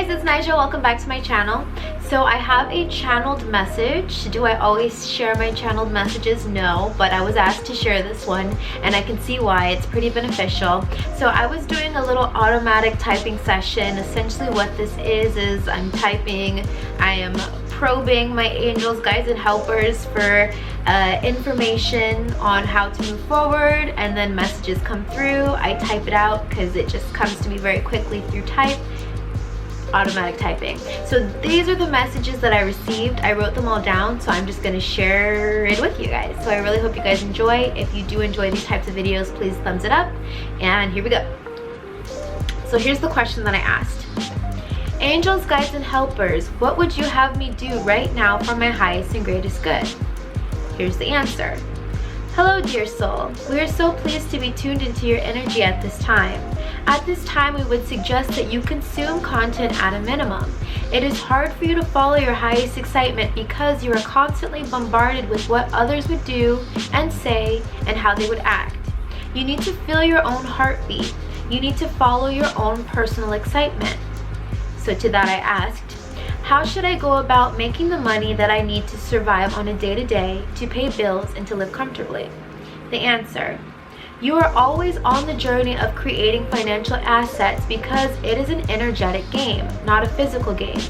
guys, it's Nija. Welcome back to my channel. So I have a channeled message. Do I always share my channeled messages? No, but I was asked to share this one and I can see why. It's pretty beneficial. So I was doing a little automatic typing session. Essentially what this is I'm typing, I am probing my angels, guides, and helpers for information on how to move forward, and then messages come through. I type it out because it just comes to me very quickly through automatic typing. So these are the messages that I received. I wrote them all down, so I'm just going to share it with you guys. So I really hope you guys enjoy. If you do enjoy these types of videos, please thumbs it up, and here we go. So here's the question that I asked. Angels, guides, and helpers, what would you have me do right now for my highest and greatest good? Here's the answer. Hello, dear soul. We are so pleased to be tuned into your energy at this time. At this time, we would suggest that you consume content at a minimum. It is hard for you to follow your highest excitement because you are constantly bombarded with what others would do and say and how they would act. You need to feel your own heartbeat. You need to follow your own personal excitement. So to that I asked, how should I go about making the money that I need to survive on a day-to-day, to pay bills, and to live comfortably? The answer. You are always on the journey of creating financial assets because it is an energetic game, not a physical game.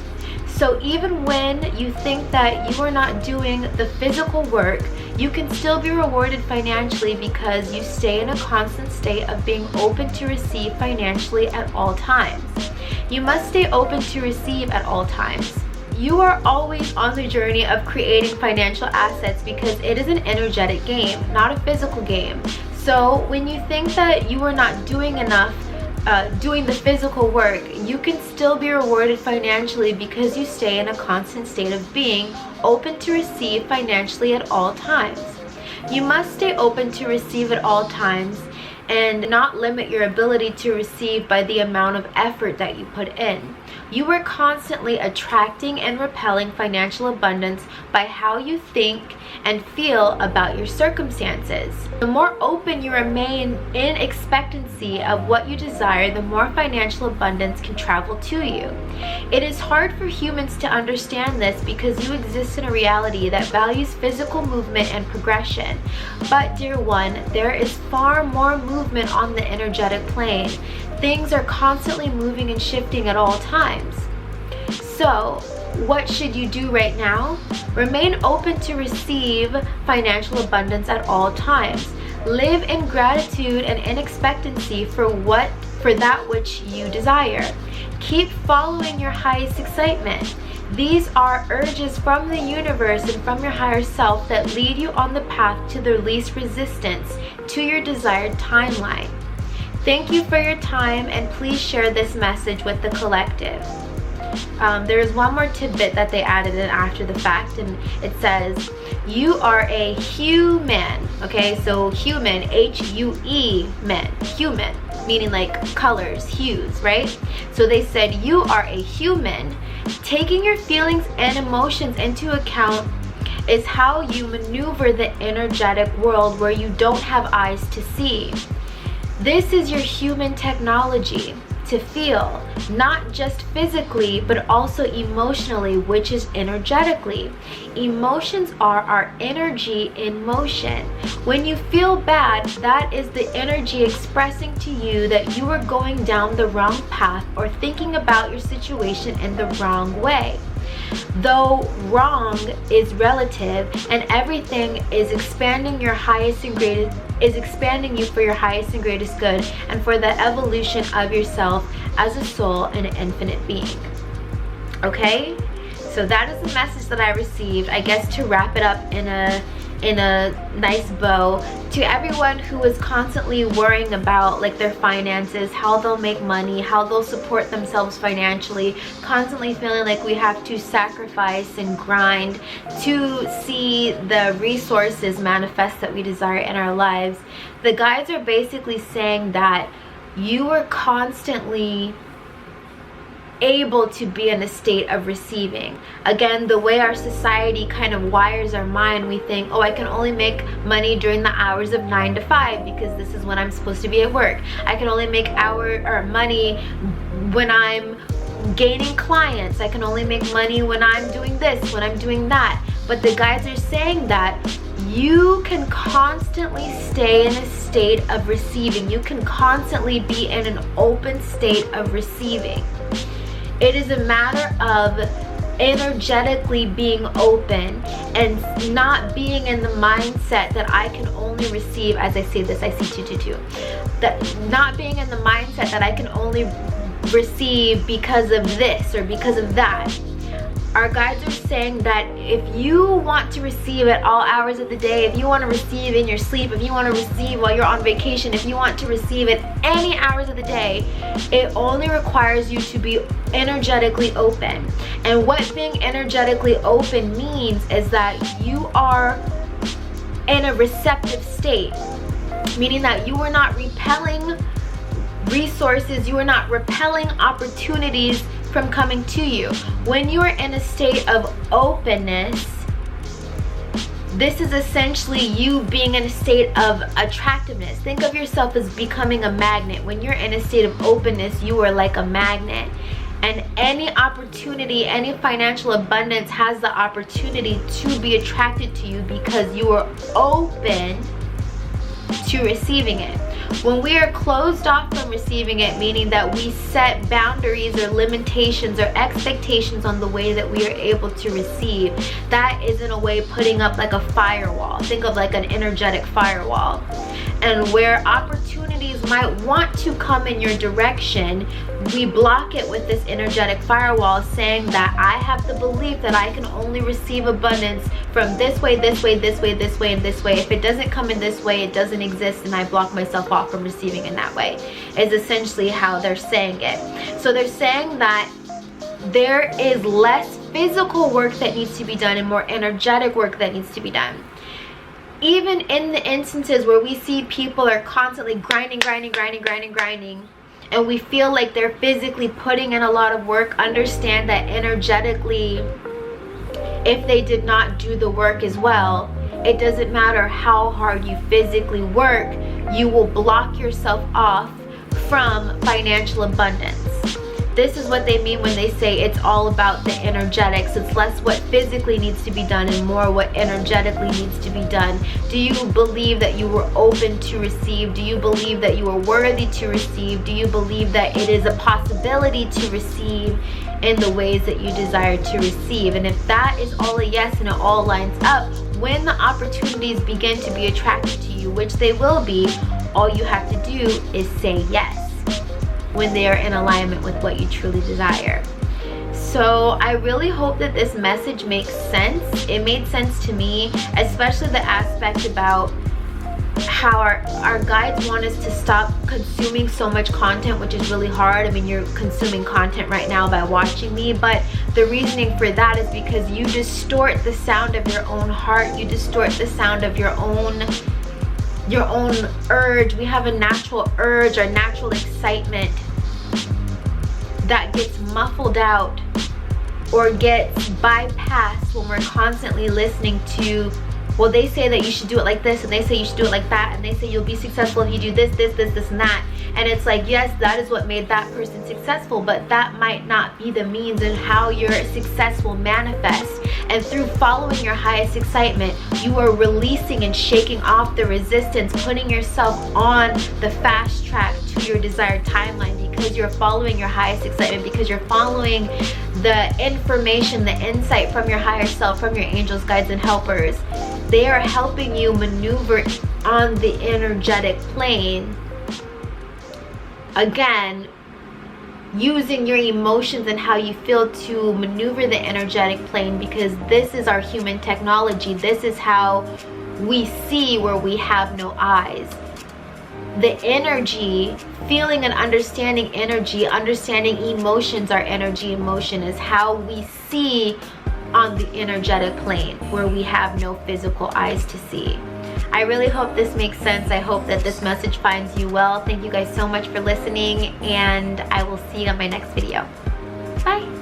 So even when you think that you are not doing the physical work, you can still be rewarded financially because you stay in a constant state of being open to receive financially at all times. You must stay open to receive at all times. You are always on the journey of creating financial assets because it is an energetic game, not a physical game. So when you think that you are not doing enough, doing the physical work, you can still be rewarded financially because you stay in a constant state of being open to receive financially at all times. You must stay open to receive at all times and not limit your ability to receive by the amount of effort that you put in. You are constantly attracting and repelling financial abundance by how you think and feel about your circumstances. The more open you remain in expectancy of what you desire, the more financial abundance can travel to you. It is hard for humans to understand this because you exist in a reality that values physical movement and progression. But dear one, there is far more movement on the energetic plane. Things are constantly moving and shifting at all times. So, what should you do right now? Remain open to receive financial abundance at all times. Live in gratitude and in expectancy for that which you desire. Keep following your highest excitement. These are urges from the universe and from your higher self that lead you on the path to the least resistance to your desired timeline. Thank you for your time, and please share this message with the collective. There is one more tidbit that they added in after the fact, and it says, you are a human. Okay, so human, H-U-E, men, human, meaning like colors, hues, right? So they said, you are a human. Taking your feelings and emotions into account is how you maneuver the energetic world where you don't have eyes to see. This is your human technology to feel, not just physically, but also emotionally, which is energetically. Emotions are our energy in motion. When you feel bad, that is the energy expressing to you that you are going down the wrong path or thinking about your situation in the wrong way. Though wrong is relative and everything is expanding your highest and greatest, is expanding you for your highest and greatest good and for the evolution of yourself as a soul and an infinite being. Okay, so that is the message that I received. I guess to wrap it up in a nice bow, to everyone who is constantly worrying about like their finances, how they'll make money, how they'll support themselves financially, constantly feeling like we have to sacrifice and grind to see the resources manifest that we desire in our lives. The guides are basically saying that you are constantly able to be in a state of receiving. Again, the way our society kind of wires our mind, we think, oh, I can only make money during the hours of 9 to 5 because this is when I'm supposed to be at work. I can only make money when I'm gaining clients. I can only make money when I'm doing this, when I'm doing that. But the guides are saying that you can constantly stay in a state of receiving. You can constantly be in an open state of receiving. It is a matter of energetically being open and not being in the mindset that I can only receive. As I say this, I see 222. That not being in the mindset that I can only receive because of this or because of that. Our guides are saying that if you want to receive at all hours of the day, if you want to receive in your sleep, if you want to receive while you're on vacation, if you want to receive at any hours of the day, it only requires you to be energetically open. And what being energetically open means is that you are in a receptive state, meaning that you are not repelling resources, you are not repelling opportunities from coming to you. When you are in a state of openness, this is essentially you being in a state of attractiveness. Think of yourself as becoming a magnet. When you're in a state of openness, you are like a magnet. And any opportunity, any financial abundance has the opportunity to be attracted to you because you are open to receiving it. When we are closed off from receiving it, meaning that we set boundaries or limitations or expectations on the way that we are able to receive, that is in a way putting up like a firewall. Think of like an energetic firewall. And where opportunities might want to come in your direction, we block it with this energetic firewall, saying that I have the belief that I can only receive abundance from this way, this way, this way, this way, and this way. If it doesn't come in this way, it doesn't exist, and I block myself off from receiving in that way, is essentially how they're saying it. So they're saying that there is less physical work that needs to be done and more energetic work that needs to be done. Even in the instances where we see people are constantly grinding, and we feel like they're physically putting in a lot of work, understand that energetically, if they did not do the work as well, it doesn't matter how hard you physically work, you will block yourself off from financial abundance. This is what they mean when they say it's all about the energetics. It's less what physically needs to be done and more what energetically needs to be done. Do you believe that you were open to receive? Do you believe that you are worthy to receive? Do you believe that it is a possibility to receive in the ways that you desire to receive? And if that is all a yes and it all lines up, when the opportunities begin to be attracted to you, which they will be, all you have to do is say yes when they are in alignment with what you truly desire. So I really hope that this message makes sense. It made sense to me, especially the aspect about how our guides want us to stop consuming so much content, which is really hard. I mean, you're consuming content right now by watching me, but the reasoning for that is because you distort the sound of your own heart. You distort the sound of your own urge. We have a natural urge or natural excitement that gets muffled out or gets bypassed when we're constantly listening to, well, they say that you should do it like this, and they say you should do it like that, and they say you'll be successful if you do this, and that. And it's like, yes, that is what made that person successful, but that might not be the means in how your success will manifest. And through following your highest excitement, you are releasing and shaking off the resistance, putting yourself on the fast track to your desired timeline, because you're following your highest excitement, because you're following the information, the insight from your higher self, from your angels, guides, and helpers. They are helping you maneuver on the energetic plane. Again, using your emotions and how you feel to maneuver the energetic plane, because this is our human technology. This is how we see where we have no eyes. The energy, feeling and understanding energy, understanding emotions are energy and motion, is how we see on the energetic plane where we have no physical eyes to see. I really hope this makes sense. I hope that this message finds you well. Thank you guys so much for listening, and I will see you on my next video. Bye.